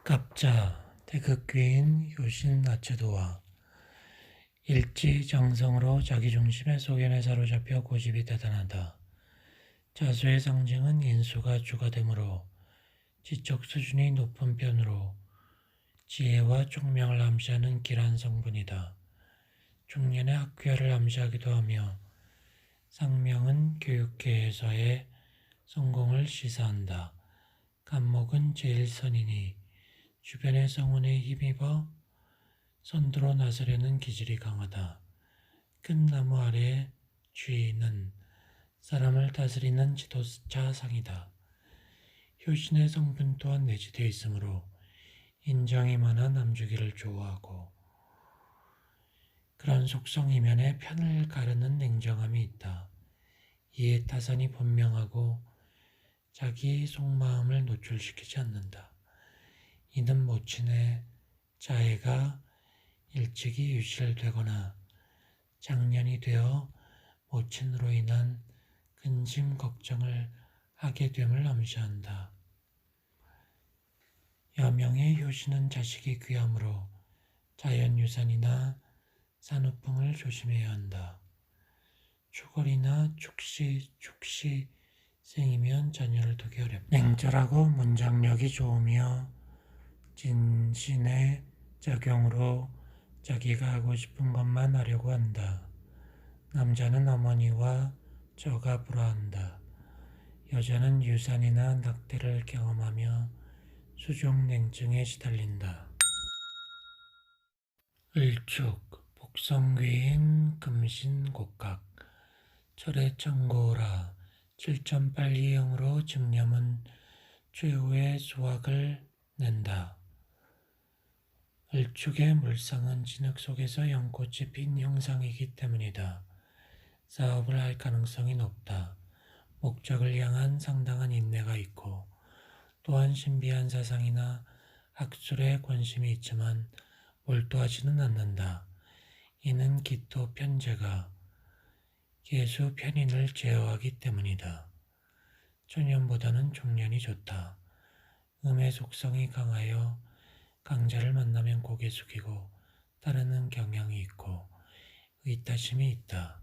갑자 태극기인 효신 나체도와 일지정성으로 자기중심의 소견에 사로잡혀 고집이 대단하다. 자수의 상징은 인수가 주가 되므로 지적 수준이 높은 편으로 지혜와 총명을 암시하는 길한 성분이다. 중년의 학귀화를 암시하기도 하며 상명은 교육계에서의 성공을 시사한다. 간목은 제일 선이니 주변의 성운에 힘입어 선두로 나서려는 기질이 강하다. 큰 나무 아래 쥐는 사람을 다스리는 지도자상이다. 효신의 성분 또한 내재되어 있으므로 인정이 많아 남주기를 좋아하고 그런 속성 이면에 편을 가르는 냉정함이 있다. 이에 타산이 분명하고 자기 속마음을 노출시키지 않는다. 이는 모친의 자해가 일찍이 유실되거나 장년이 되어 모친으로 인한 근심 걱정을 하게 됨을 암시한다. 여명의 효신은 자식이 귀하므로 자연유산이나 산후풍을 조심해야 한다. 추걸이나 축시생이면 자녀를 두기 어렵다. 냉철하고 문장력이 좋으며 진신의 작용으로 자기가 하고 싶은 것만 하려고 한다. 남자는 어머니와 저가 불화한다. 여자는 유산이나 낙태를 경험하며 수종 냉증에 시달린다. 을축, 복성귀인 금신곡각, 철의 청고라 7.820으로 증념은 최후의 수확을 낸다. 을축의 물상은 진흙 속에서 연꽃이 핀 형상이기 때문이다. 사업을 할 가능성이 높다. 목적을 향한 상당한 인내가 있고 또한 신비한 사상이나 학술에 관심이 있지만 몰두하지는 않는다. 이는 기토 편제가 계수 편인을 제어하기 때문이다. 초년보다는 중년이 좋다. 음의 속성이 강하여 강자를 만나면 고개 숙이고 따르는 경향이 있고 의따심이 있다.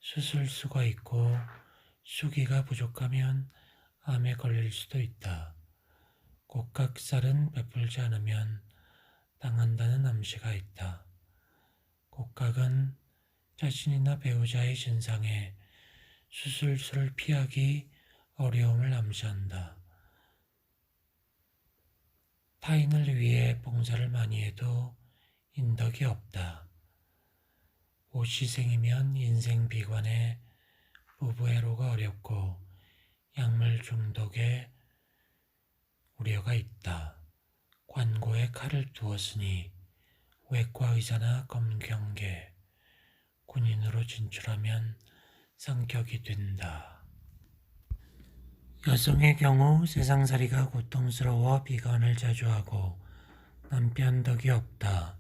수술수가 있고 수기가 부족하면 암에 걸릴 수도 있다. 곡각살은 베풀지 않으면 당한다는 암시가 있다. 곡각은 자신이나 배우자의 신상에 수술수를 피하기 어려움을 암시한다. 타인을 위해 봉사를 많이 해도 인덕이 없다. 오시생이면 인생 비관에 부부애로가 어렵고 약물 중독에 우려가 있다. 관고에 칼을 두었으니 외과 의사나 검경계, 군인으로 진출하면 상격이 된다. 여성의 경우 세상살이가 고통스러워 비관을 자주 하고 남편 덕이 없다.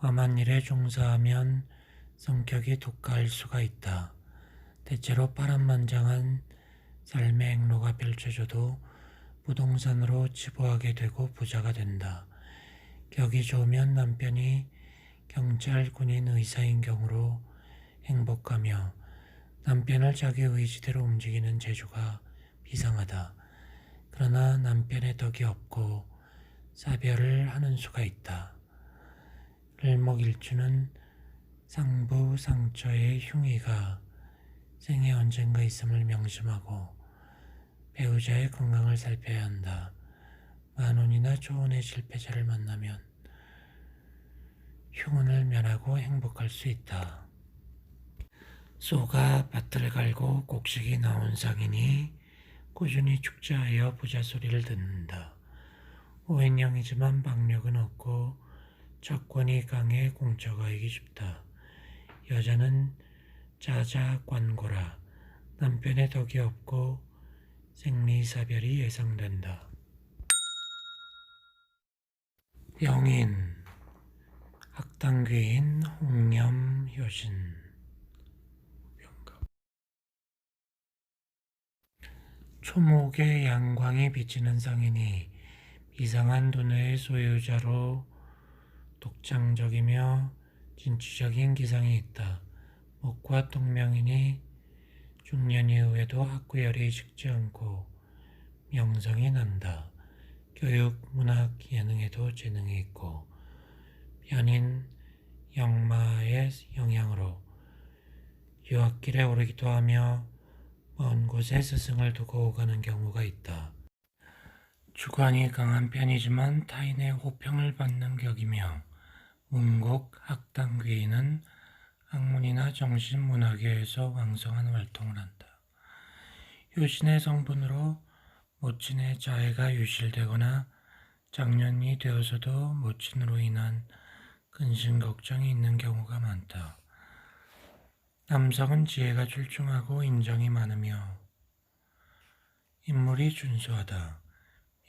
험한 일에 종사하면 성격이 독할 수가 있다. 대체로 파란만장한 삶의 행로가 펼쳐져도 부동산으로 치부하게 되고 부자가 된다. 격이 좋으면 남편이 경찰, 군인, 의사인 경우로 행복하며 남편을 자기 의지대로 움직이는 재주가 비상하다. 그러나 남편의 덕이 없고 사별을 하는 수가 있다. 을목일주는 상부 상처의 흉의가 생에 언젠가 있음을 명심하고 배우자의 건강을 살펴야 한다. 만운이나 초운의 실패자를 만나면 흉운을 면하고 행복할 수 있다. 소가 밭을 갈고 곡식이 나온 상이니 꾸준히 축제하여 부자 소리를 듣는다. 오행형이지만 박력은 없고 적권이 강해 공처가이기 쉽다. 여자는 자자관고라 남편의 덕이 없고 생리사별이 예상된다. 병인, 학당귀인 홍념효신. 초목에 양광이 비치는 상이니 이상한 두뇌의 소유자로 독창적이며 진취적인 기상이 있다. 목과 동명이니 중년 이후에도 학구열이 식지 않고 명성이 난다. 교육, 문학, 예능에도 재능이 있고 변인, 영마의 영향으로 유학길에 오르기도 하며 먼 곳에 스승을 두고 가는 경우가 있다. 주관이 강한 편이지만 타인의 호평을 받는 격이며 문곡, 학당귀인은 학문이나 정신문화계에서 왕성한 활동을 한다. 효신의 성분으로 모친의 자해가 유실되거나 장년이 되어서도 모친으로 인한 근심 걱정이 있는 경우가 많다. 남성은 지혜가 출중하고 인정이 많으며 인물이 준수하다.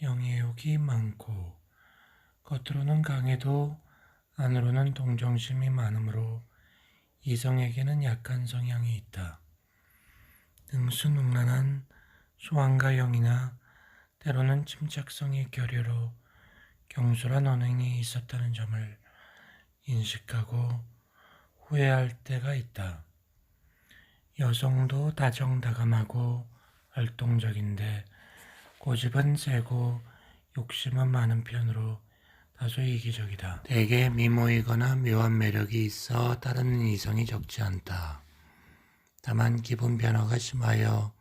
명예욕이 많고 겉으로는 강해도 안으로는 동정심이 많으므로 이성에게는 약한 성향이 있다. 능수능란한 소환가형이나 때로는 침착성이 결여로 경솔한 언행이 있었다는 점을 인식하고 후회할 때가 있다. 여성도 다정다감하고 활동적인데 고집은 세고 욕심은 많은 편으로 다소 이기적이다. 대개 미모이거나 묘한 매력이 있어 따르는 이성이 적지 않다. 다만 기분 변화가 심하여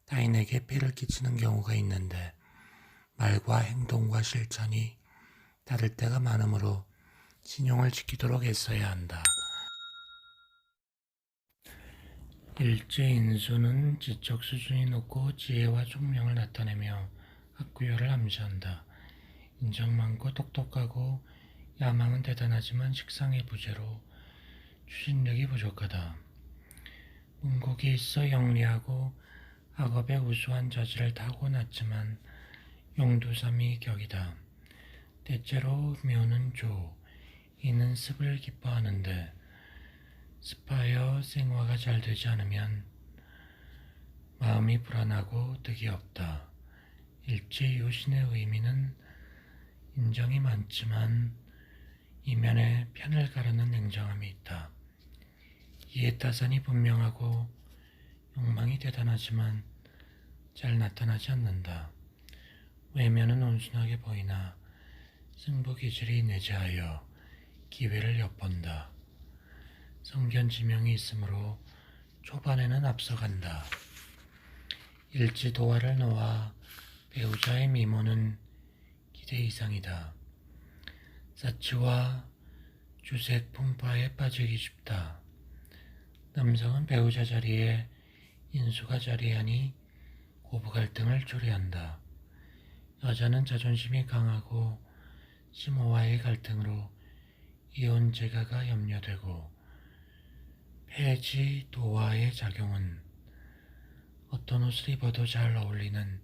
타인에게 피를 끼치는 경우가 있는데 말과 행동과 실천이 다를 때가 많으므로 신용을 지키도록 애써야 한다. 일제인수는 지적 수준이 높고 지혜와 총명을 나타내며 학구열을 암시한다. 인정 많고 똑똑하고 야망은 대단하지만 식상의 부재로 추진력이 부족하다. 문곡이 있어 영리하고 학업에 우수한 자질을 타고났지만 용두삼이 격이다. 때째로 묘는 조, 이는 습을 기뻐하는데 습하여 생화가 잘 되지 않으면 마음이 불안하고 득이 없다. 일제요신의 의미는 인정이 많지만 이면에 편을 가르는 냉정함이 있다. 이해타산이 분명하고 욕망이 대단하지만 잘 나타나지 않는다. 외면은 온순하게 보이나 승부기질이 내재하여 기회를 엿본다. 성견지명이 있으므로 초반에는 앞서간다. 일지도화를 놓아 배우자의 미모는 기대 이상이다. 사치와 주색 풍파에 빠지기 쉽다. 남성은 배우자 자리에 인수가 자리하니 고부 갈등을 초래한다. 여자는 자존심이 강하고 시모와의 갈등으로 이혼 재가가 염려되고 폐지 도화의 작용은 어떤 옷을 입어도 잘 어울리는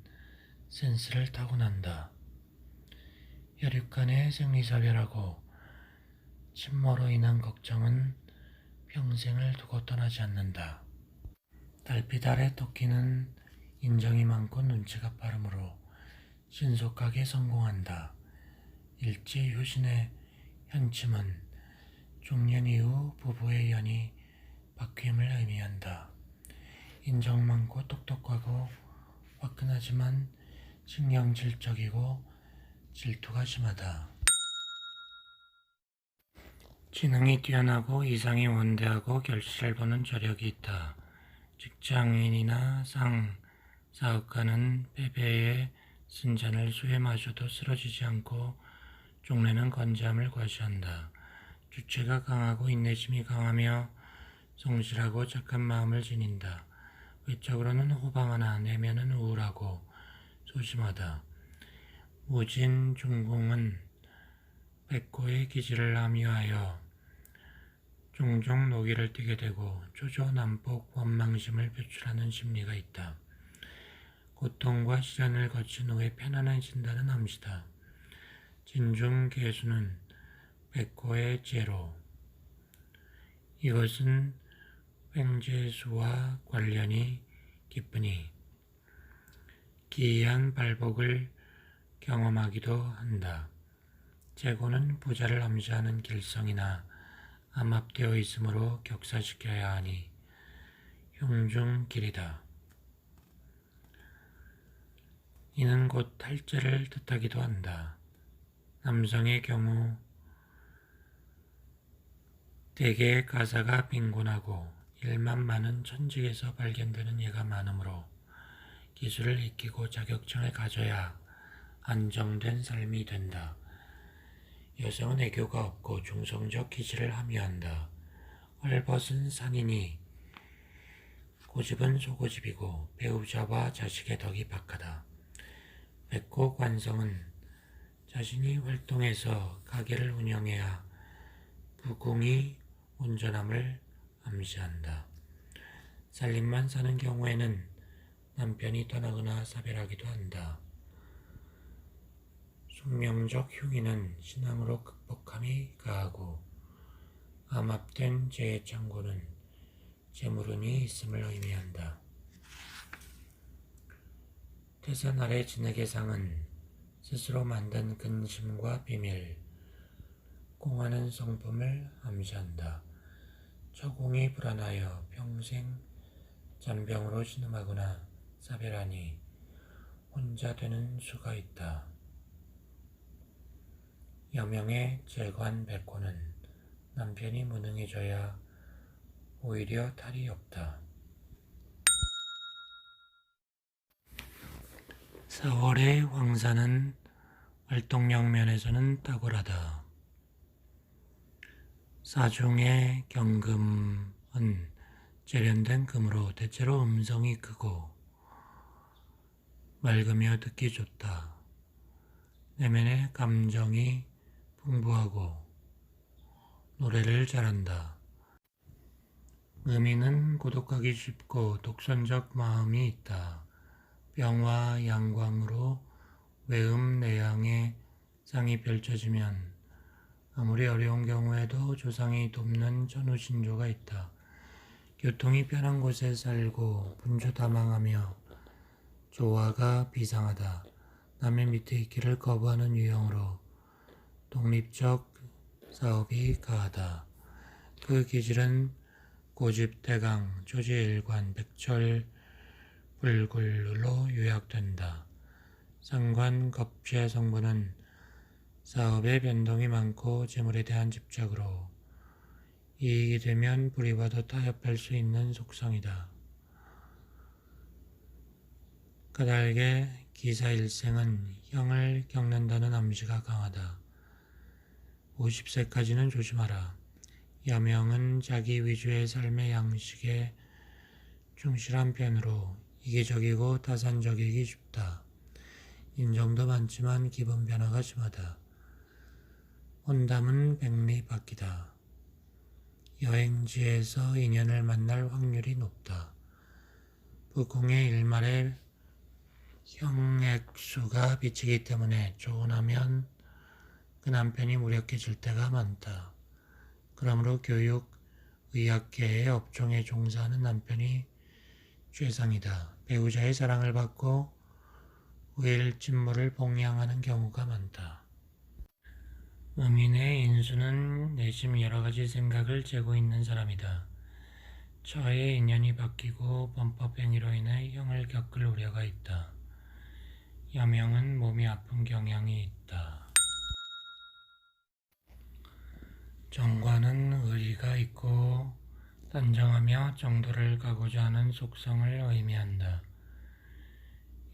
센스를 타고난다. 혈육간의 생리사별하고 침모로 인한 걱정은 평생을 두고 떠나지 않는다. 달빛 아래 토끼는 인정이 많고 눈치가 빠르므로 신속하게 성공한다. 일제효신의 현침은 중년 이후 부부의 연이 바뀜을 의미한다. 인정 많고 똑똑하고 화끈하지만 신경질적이고 질투가 심하다. 지능이 뛰어나고 이상이 원대하고 결실을 보는 저력이 있다. 직장인이나 사업가는 패배에 순잔을 수에 마셔도 쓰러지지 않고 종래는 건재함을 과시한다. 주체가 강하고 인내심이 강하며 성실하고 착한 마음을 지닌다. 외적으로는 호방하나 내면은 우울하고 소심하다. 무진중공은 백호의 기질을 함유하여 종종 노기를 띠게 되고 초조난폭 원망심을 표출하는 심리가 있다. 고통과 시련을 거친 후에 편안해진다는 암시다. 진중계수는 백호의 제로. 이것은 횡재수와 관련이 깊으니 기이한 발복을 경험하기도 한다. 재고는 부자를 암시하는 길성이나 암압되어 있으므로 격사시켜야 하니 흉중길이다. 이는 곧 탈죄를 뜻하기도 한다. 남성의 경우 대개 가사가 빈곤하고 일만 많은 천직에서 발견되는 예가 많으므로 기술을 익히고 자격증을 가져야 안정된 삶이 된다. 여성은 애교가 없고 중성적 기질을 함유한다. 헐벗은 산인이 고집은 소고집이고 배우자와 자식의 덕이 박하다. 백호 관성은 자신이 활동해서 가게를 운영해야 부궁이 온전함을 암시한다. 살림만 사는 경우에는 남편이 떠나거나 사별하기도 한다. 숙명적 흉인은 신앙으로 극복함이 가하고 암압된 재의 창고는 재물운이 있음을 의미한다. 태산 아래 진흙의상은 스스로 만든 근심과 비밀, 공하는 성품을 암시한다. 처공이 불안하여 평생 잔병으로 신음하거나 사별하니 혼자 되는 수가 있다. 여명의 재관 백호는 남편이 무능해져야 오히려 탈이 없다. 4월의 황사는 활동력 면에서는 탁월하다. 사중의 경금은 재련된 금으로 대체로 음성이 크고 맑으며 듣기 좋다. 내면의 감정이 풍부하고 노래를 잘한다. 음인은 고독하기 쉽고 독선적 마음이 있다. 병화 양광으로 외음 내양의 상이 펼쳐지면 아무리 어려운 경우에도 조상이 돕는 천우신조가 있다. 교통이 편한 곳에 살고 분주다망하며 조화가 비상하다. 남의 밑에 있기를 거부하는 유형으로 독립적 사업이 가하다. 그 기질은 고집대강, 조지일관, 백철불굴로 요약된다. 상관겁재 성분은 사업의 변동이 많고 재물에 대한 집착으로 이익이 되면 불의와도 타협할 수 있는 속성이다. 까닭에 기사일생은 형을 겪는다는 암시가 강하다. 50세까지는 조심하라. 여명은 자기 위주의 삶의 양식에 충실한 편으로 이기적이고 타산적이기 쉽다. 인정도 많지만 기분 변화가 심하다. 혼담은 백리 바뀌다. 여행지에서 인연을 만날 확률이 높다. 부궁의 일말에 형액수가 비치기 때문에 조언하면 그 남편이 무력해질 때가 많다. 그러므로 교육, 의학계의 업종에 종사하는 남편이 최상이다. 배우자의 사랑을 받고 후일 진모를 봉양하는 경우가 많다. 음인의 인수는 내심 여러가지 생각을 재고 있는 사람이다. 처의 인연이 바뀌고 범법행위로 인해 형을 겪을 우려가 있다. 여명은 몸이 아픈 경향이 있다. 정관은 의리가 있고 단정하며 정도를 가고자 하는 속성을 의미한다.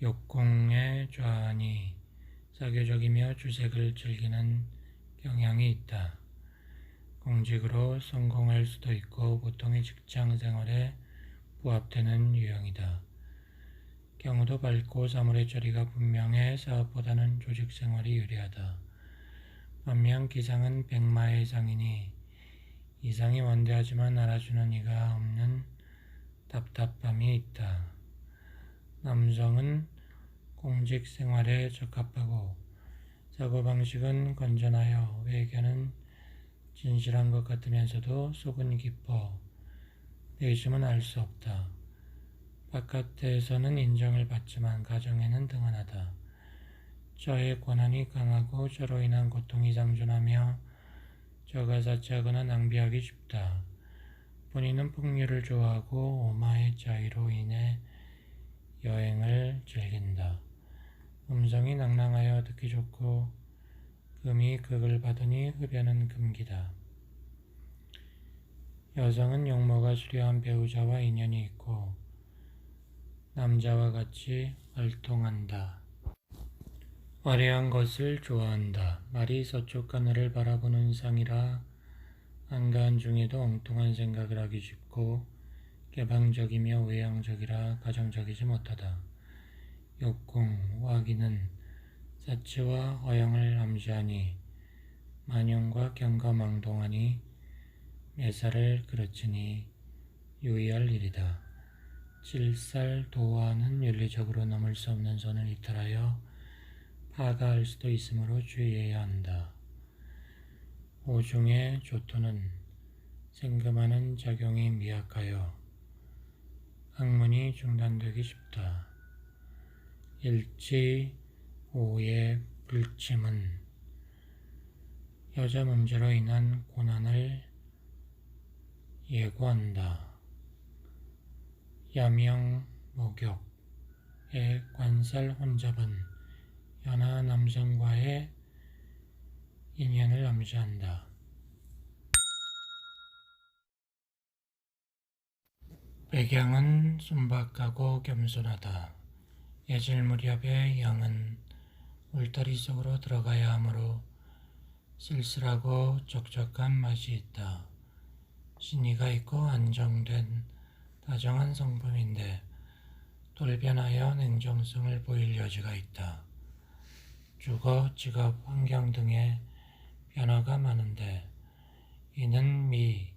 욕공의 좌안이 사교적이며 주색을 즐기는 경향이 있다. 공직으로 성공할 수도 있고 보통의 직장 생활에 부합되는 유형이다. 경우도 밝고 사물의 처리가 분명해 사업보다는 조직 생활이 유리하다. 반면 기상은 백마의 상이니 이상이 원대하지만 알아주는 이가 없는 답답함이 있다. 남성은 공직 생활에 적합하고 사고방식은 건전하여 외견은 진실한 것 같으면서도 속은 깊어 내심은 알 수 없다. 바깥에서는 인정을 받지만 가정에는 등한하다. 저의 권한이 강하고 저로 인한 고통이 상존하며 저가 자책하거나 낭비하기 쉽다. 본인은 풍류를 좋아하고 오마의 자유로 인해 여행을 즐긴다. 음성이 낭랑하여 듣기 좋고 금이 극을 받으니 흡연은 금기다. 여성은 용모가 수려한 배우자와 인연이 있고 남자와 같이 활동한다. 화려한 것을 좋아한다. 말이 서쪽 하늘을 바라보는 상이라 한가한 중에도 엉뚱한 생각을 하기 쉽고 개방적이며 외향적이라 가정적이지 못하다. 욕궁, 와기는 사치와 허영을 암시하니 만용과 경거망동하니 매사를 그르치니 유의할 일이다. 질살, 도화는 윤리적으로 넘을 수 없는 선을 이탈하여 파가할 수도 있으므로 주의해야 한다. 오중의 조토는 생금하는 작용이 미약하여 학문이 중단되기 쉽다. 일치, 오의 불침은 여자 문제로 인한 고난을 예고한다. 야명, 목욕의 관살 혼잡은 연하 남성과의 인연을 암시한다. 백양은 순박하고 겸손하다. 예질 무렵에 양은 울타리 속으로 들어가야 하므로 쓸쓸하고 촉촉한 맛이 있다. 신의가 있고 안정된 다정한 성품인데 돌변하여 냉정성을 보일 여지가 있다. 주거, 직업, 환경 등의 변화가 많은데 이는 미,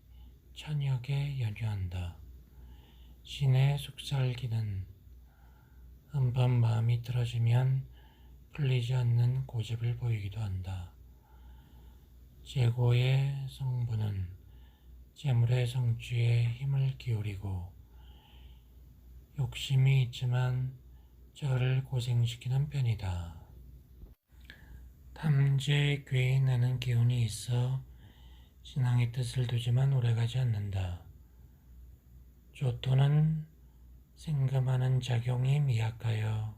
천역에 연유한다. 신의 속살기는 음반 마음이 틀어지면 풀리지 않는 고집을 보이기도 한다. 재고의 성부는 재물의 성취에 힘을 기울이고 욕심이 있지만 저를 고생시키는 편이다. 탐지 괴인하는 기운이 있어 신앙의 뜻을 두지만 오래가지 않는다. 조토는 생금하는 작용이 미약하여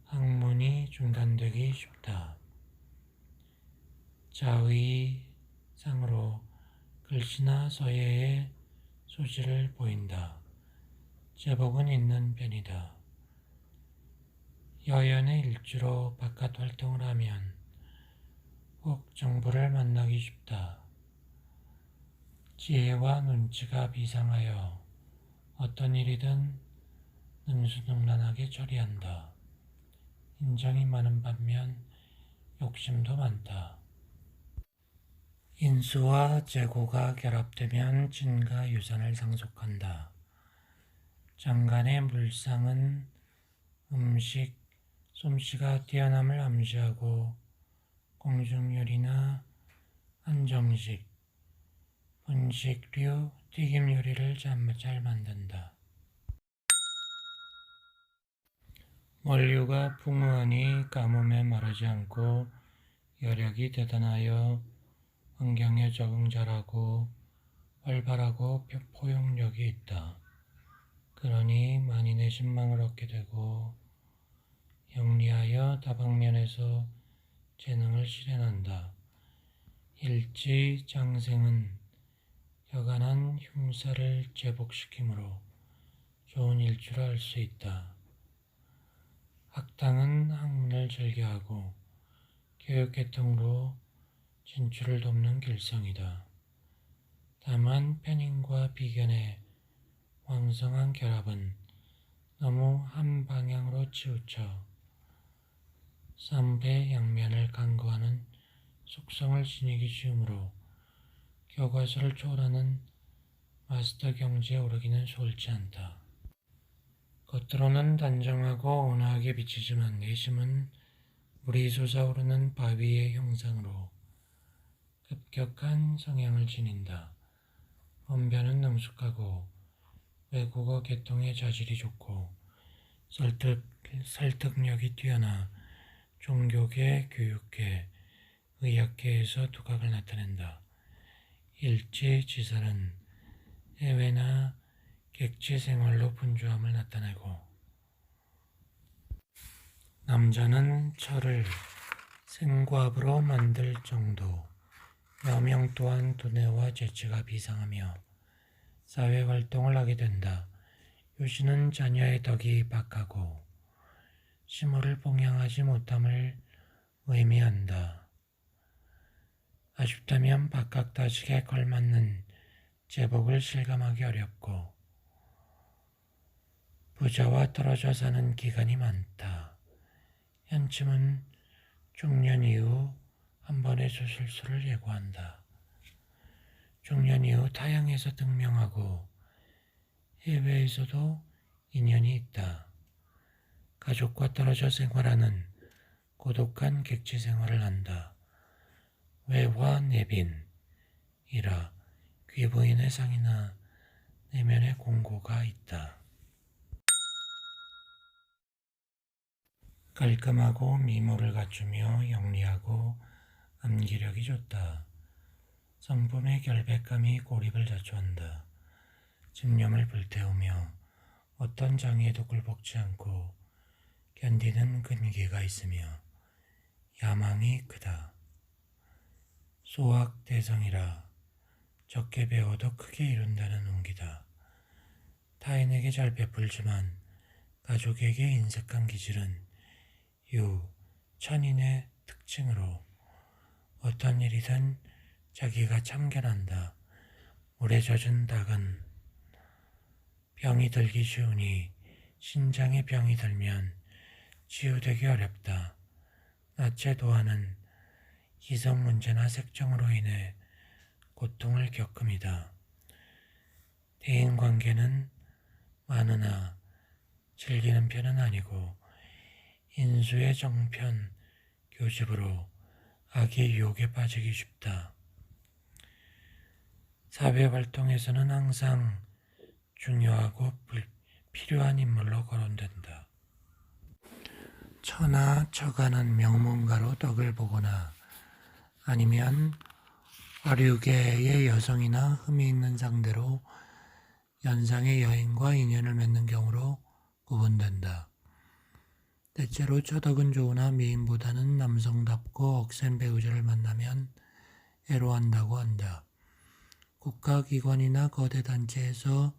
학문이 중단되기 쉽다. 자의 상으로 글씨나 서예의 소질을 보인다. 제복은 있는 편이다. 여연의 일주로 바깥 활동을 하면 꼭 정부를 만나기 쉽다. 지혜와 눈치가 비상하여 어떤 일이든 능수능란하게 처리한다. 인정이 많은 반면 욕심도 많다. 인수와 재고가 결합되면 진과 유산을 상속한다. 장간의 물상은 음식, 솜씨가 뛰어남을 암시하고 공중요리나 한정식, 분식류, 튀김 요리를 잘 만든다. 원류가 풍부하니 가뭄에 마르지 않고 여력이 대단하여 환경에 적응 잘하고 활발하고 포용력이 있다. 그러니 만인의 신망을 얻게 되고 영리하여 다방면에서 재능을 실현한다. 일지장생은 여간한 흉사를 제복시키므로 좋은 일주라 할 수 있다. 학당은 학문을 즐겨하고 교육계통으로 진출을 돕는 길성이다. 다만 편인과 비견의 왕성한 결합은 너무 한 방향으로 치우쳐 삼배 양면을 간구하는 속성을 지니기 쉬우므로 교과서를 초월하는 마스터 경지에 오르기는 수월치 않다. 겉으로는 단정하고 온화하게 비치지만 내심은 물이 솟아오르는 바위의 형상으로 급격한 성향을 지닌다. 언변은 능숙하고 외국어 개통의 자질이 좋고 설득력이 뛰어나 종교계, 교육계, 의학계에서 두각을 나타낸다. 일지지설은 해외나 객지 생활로 분주함을 나타내고, 남자는 철을 생과부로 만들 정도, 여명 또한 두뇌와 재치가 비상하며 사회활동을 하게 된다. 유시는 자녀의 덕이 박하고 시모를 봉양하지 못함을 의미한다. 아쉽다면 박학다식에 걸맞는 제복을 실감하기 어렵고 부자와 떨어져 사는 기간이 많다. 현침은 중년 이후 한 번의 수술수를 예고한다. 중년 이후 타향에서 등명하고 해외에서도 인연이 있다. 가족과 떨어져 생활하는 고독한 객지 생활을 한다. 외화 내빈이라 귀부인의 상이나 내면의 공고가 있다. 깔끔하고 미모를 갖추며 영리하고 암기력이 좋다. 성품의 결백감이 고립을 자초한다. 집념을 불태우며 어떤 장애에도 굴복지 않고 견디는 근기가 있으며 야망이 크다. 소학대성이라 적게 배워도 크게 이룬다는 운기다. 타인에게 잘 베풀지만 가족에게 인색한 기질은 천인의 특징으로 어떤 일이든 자기가 참견한다. 물에 젖은 닭은 병이 들기 쉬우니 신장에 병이 들면 치유되기 어렵다. 나체 도화는 기성 문제나 색정으로 인해 고통을 겪음이다. 대인관계는 많으나 즐기는 편은 아니고 인수의 정편 교집으로 악의 유혹에 빠지기 쉽다. 사회활동에서는 항상 중요하고 필요한 인물로 거론된다. 처나 처가는 명문가로 덕을 보거나 아니면 어류계의 여성이나 흠이 있는 상대로 연상의 여인과 인연을 맺는 경우로 구분된다. 대체로 처덕은 좋으나 미인보다는 남성답고 억센 배우자를 만나면 애로한다고 한다. 국가기관이나 거대 단체에서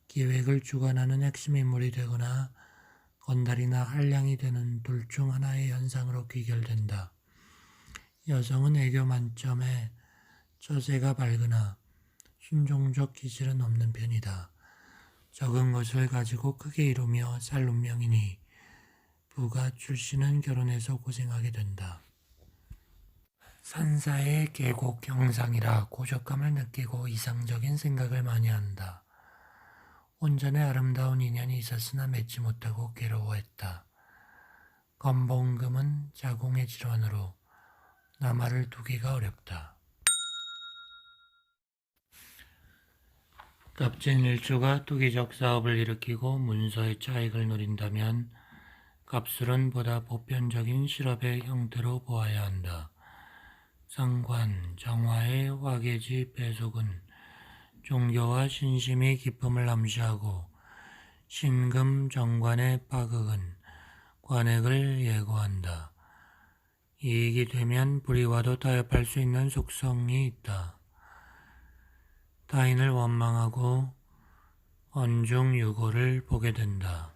기획을 주관하는 핵심 인물이 되거나 건달이나 한량이 되는 둘 중 하나의 현상으로 귀결된다. 여성은 애교 만점에 처세가 밝으나 순종적 기질은 없는 편이다. 적은 것을 가지고 크게 이루며 살 운명이니 부가 출신은 결혼해서 고생하게 된다. 산사의 계곡 경상이라 고적감을 느끼고 이상적인 생각을 많이 한다. 온전히 아름다운 인연이 있었으나 맺지 못하고 괴로워했다. 건봉금은 자궁의 질환으로 남아를 두기가 어렵다. 값진 일주가 투기적 사업을 일으키고 문서의 차익을 누린다면 갑술은 보다 보편적인 실업의 형태로 보아야 한다. 상관, 정화의 화계지 배속은 종교와 신심이 기품을 암시하고 신금 정관의 파극은 관액을 예고한다. 이익이 되면 불의와도 타협할 수 있는 속성이 있다. 타인을 원망하고 언중유고를 보게 된다.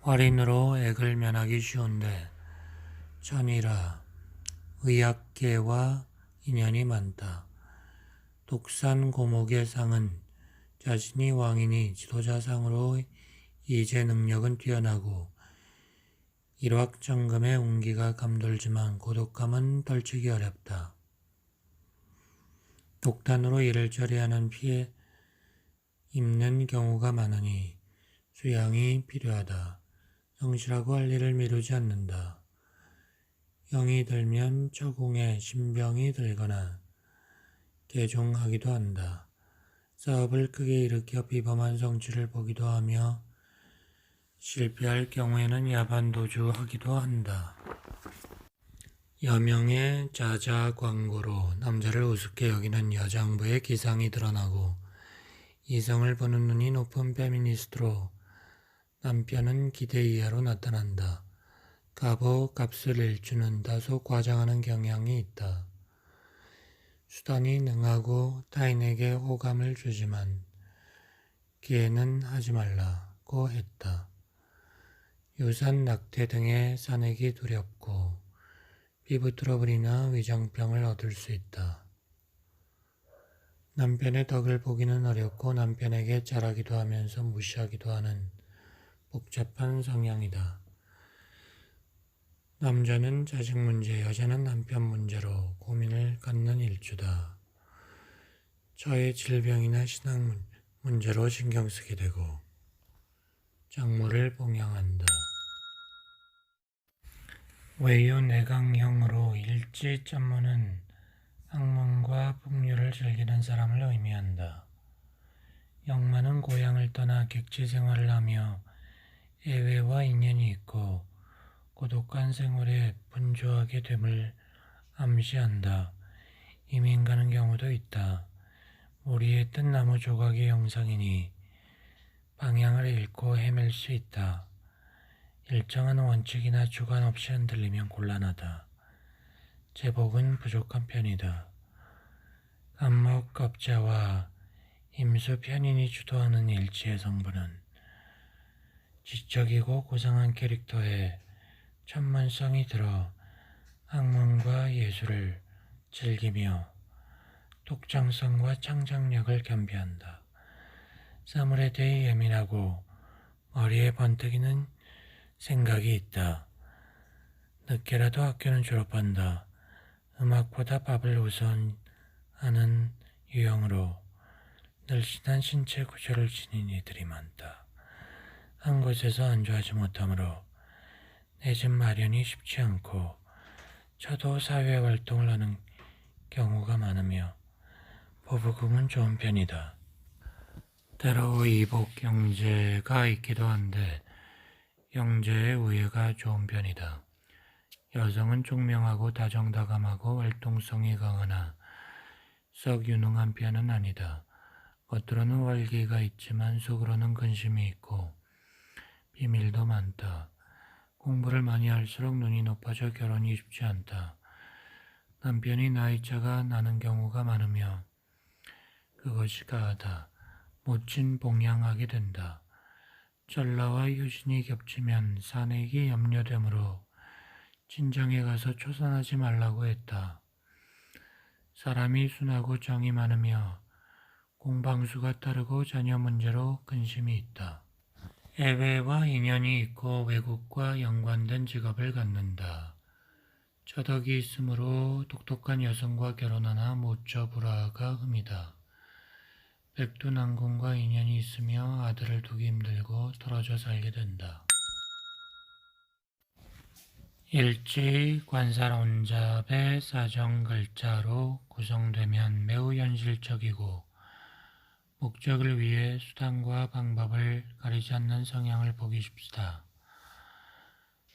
활인으로 액을 면하기 쉬운데 천이라 의학계와 인연이 많다. 독산 고목의 상은 자신이 왕이니 지도자상으로 이제 능력은 뛰어나고 일확정금의 운기가 감돌지만 고독감은 떨치기 어렵다. 독단으로 일을 처리하는 피해 입는 경우가 많으니 수양이 필요하다. 성실하고 할 일을 미루지 않는다. 병이 들면 처공에 신병이 들거나 개종하기도 한다. 사업을 크게 일으켜 비범한 성취를 보기도 하며 실패할 경우에는 야반도주하기도 한다. 여명의 자자 광고로 남자를 우습게 여기는 여장부의 기상이 드러나고 이성을 보는 눈이 높은 페미니스트로 남편은 기대 이하로 나타난다. 값을 일주는 다소 과장하는 경향이 있다. 수단이 능하고 타인에게 호감을 주지만 기회는 하지 말라고 했다. 유산 낙태 등의 산액이 두렵고 피부 트러블이나 위장병을 얻을 수 있다. 남편의 덕을 보기는 어렵고 남편에게 잘하기도 하면서 무시하기도 하는 복잡한 성향이다. 남자는 자식 문제, 여자는 남편 문제로 고민을 갖는 일주다. 저의 질병이나 신앙 문제로 신경 쓰게 되고 장모를 봉양한다. 외유 내강형으로 일지점문은 학문과 풍류를 즐기는 사람을 의미한다. 영만은 고향을 떠나 객지 생활을 하며 애외와 인연이 있고 고독한 생활에 분주하게 됨을 암시한다. 이민 가는 경우도 있다. 무리에 뜬 나무 조각의 형상이니 방향을 잃고 헤맬 수 있다. 일정한 원칙이나 주관 없이 흔들리면 곤란하다. 제복은 부족한 편이다. 간목겁자와 임수 편인이 주도하는 일지의 성분은 지적이고 고상한 캐릭터에 천문성이 들어 학문과 예술을 즐기며 독창성과 창작력을 겸비한다. 사물에 대해 예민하고 머리에 번뜩이는 생각이 있다. 늦게라도 학교는 졸업한다. 음악보다 밥을 우선하는 유형으로 늘씬한 신체 구조를 지닌 이들이 많다. 한 곳에서 안주하지 못하므로 내 집 마련이 쉽지 않고 저도 사회활동을 하는 경우가 많으며 부부금은 좋은 편이다. 때로 이복 경제가 있기도 한데 경제의 우애가 좋은 편이다. 여성은 총명하고 다정다감하고 활동성이 강하나 썩 유능한 편은 아니다. 겉으로는 활기가 있지만 속으로는 근심이 있고 비밀도 많다. 공부를 많이 할수록 눈이 높아져 결혼이 쉽지 않다. 남편이 나이차가 나는 경우가 많으며 그것이 가하다. 모친 봉양하게 된다. 전라와 효신이 겹치면 산액이 염려되므로 친정에 가서 초산하지 말라고 했다. 사람이 순하고 정이 많으며 공방수가 따르고 자녀 문제로 근심이 있다. 해외와 인연이 있고 외국과 연관된 직업을 갖는다. 처덕이 있으므로 똑똑한 여성과 결혼하나 모처불화가 흠이다. 백두난궁과 인연이 있으며 아들을 두기 힘들고 떨어져 살게 된다. 일지 관사론잡의 사정글자로 구성되면 매우 현실적이고 목적을 위해 수단과 방법을 가리지 않는 성향을 보기 쉽다.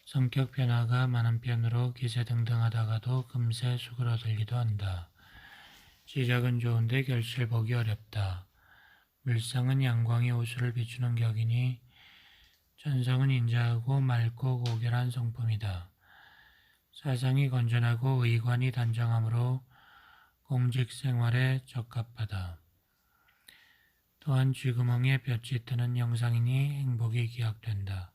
성격 변화가 많은 편으로 기세등등하다가도 금세 수그러들기도 한다. 시작은 좋은데 결실을 보기 어렵다. 물상은 양광이 호수를 비추는 격이니 천성은 인자하고 맑고 고결한 성품이다. 사상이 건전하고 의관이 단정하므로 공직 생활에 적합하다. 또한 쥐구멍에 볕이 뜨는 영상이니 행복이 기약된다.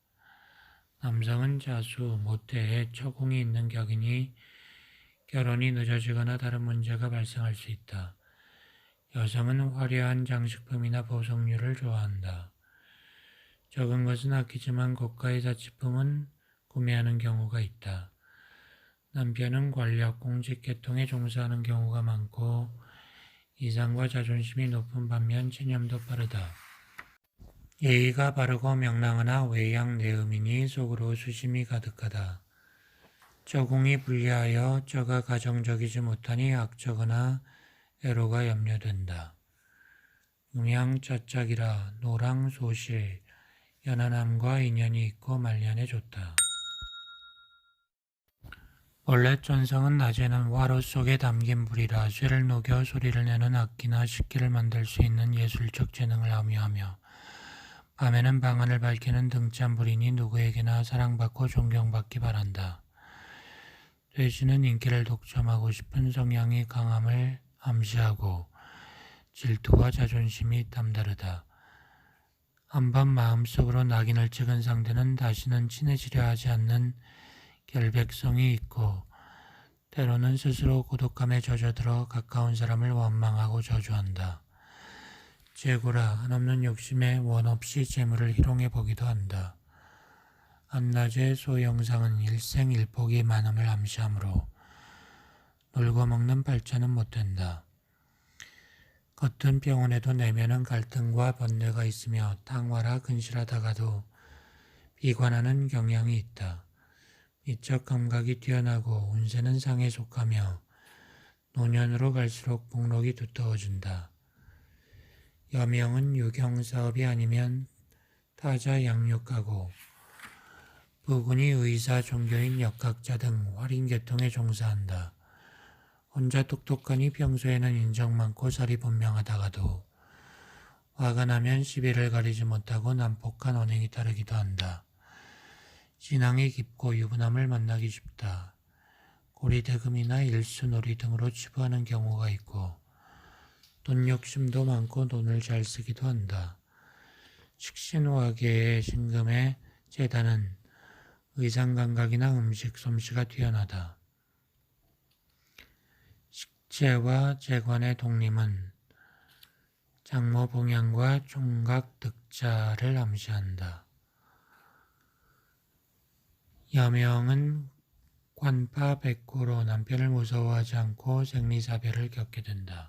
남성은 자수, 모태에 처공이 있는 격이니 결혼이 늦어지거나 다른 문제가 발생할 수 있다. 여성은 화려한 장식품이나 보석류를 좋아한다. 적은 것은 아끼지만 고가의 자취품은 구매하는 경우가 있다. 남편은 권력, 공직 계통에 종사하는 경우가 많고 이상과 자존심이 높은 반면 체념도 빠르다. 예의가 바르고 명랑하나 외양 내음이니 속으로 수심이 가득하다. 저공이 불리하여 저가 가정적이지 못하니 악적거나 애로가 염려된다. 음양자짝이라 노랑 소실, 연하남과 인연이 있고 말년에 좋다. 원래 쫀성은 낮에는 화로 속에 담긴 불이라 쇠를 녹여 소리를 내는 악기나 식기를 만들 수 있는 예술적 재능을 함유하며 밤에는 방안을 밝히는 등잔불이니 누구에게나 사랑받고 존경받기 바란다. 돼지는 인기를 독점하고 싶은 성향이 강함을 암시하고 질투와 자존심이 남다르다. 한번 마음속으로 낙인을 찍은 상대는 다시는 친해지려 하지 않는 결백성이 있고 때로는 스스로 고독감에 젖어들어 가까운 사람을 원망하고 저주한다. 재고라 한없는 욕심에 원없이 재물을 희롱해 보기도 한다. 한낮의 소영상은 일생일복이 많음을 암시하므로 놀고 먹는 발자는 못된다. 겉은 평온해도 내면은 갈등과 번뇌가 있으며 탕화라 근실하다가도 비관하는 경향이 있다. 미적 감각이 뛰어나고 운세는 상에 속하며 노년으로 갈수록 복록이 두터워진다. 여명은 유경사업이 아니면 타자 양육하고 부군이 의사, 종교인, 역학자 등 활인계통에 종사한다. 혼자 똑똑하니 평소에는 인정 많고 살이 분명하다가도 화가 나면 시비를 가리지 못하고 난폭한 언행이 따르기도 한다. 진앙이 깊고 유부남을 만나기 쉽다. 고리대금이나 일수놀이 등으로 치부하는 경우가 있고 돈 욕심도 많고 돈을 잘 쓰기도 한다. 식신화계의 신금의 재단은 의상감각이나 음식 솜씨가 뛰어나다. 식재와 재관의 독림은 장모봉양과 총각득자를 암시한다. 여명은 관파백구로 남편을 무서워하지 않고 생리사별을 겪게 된다.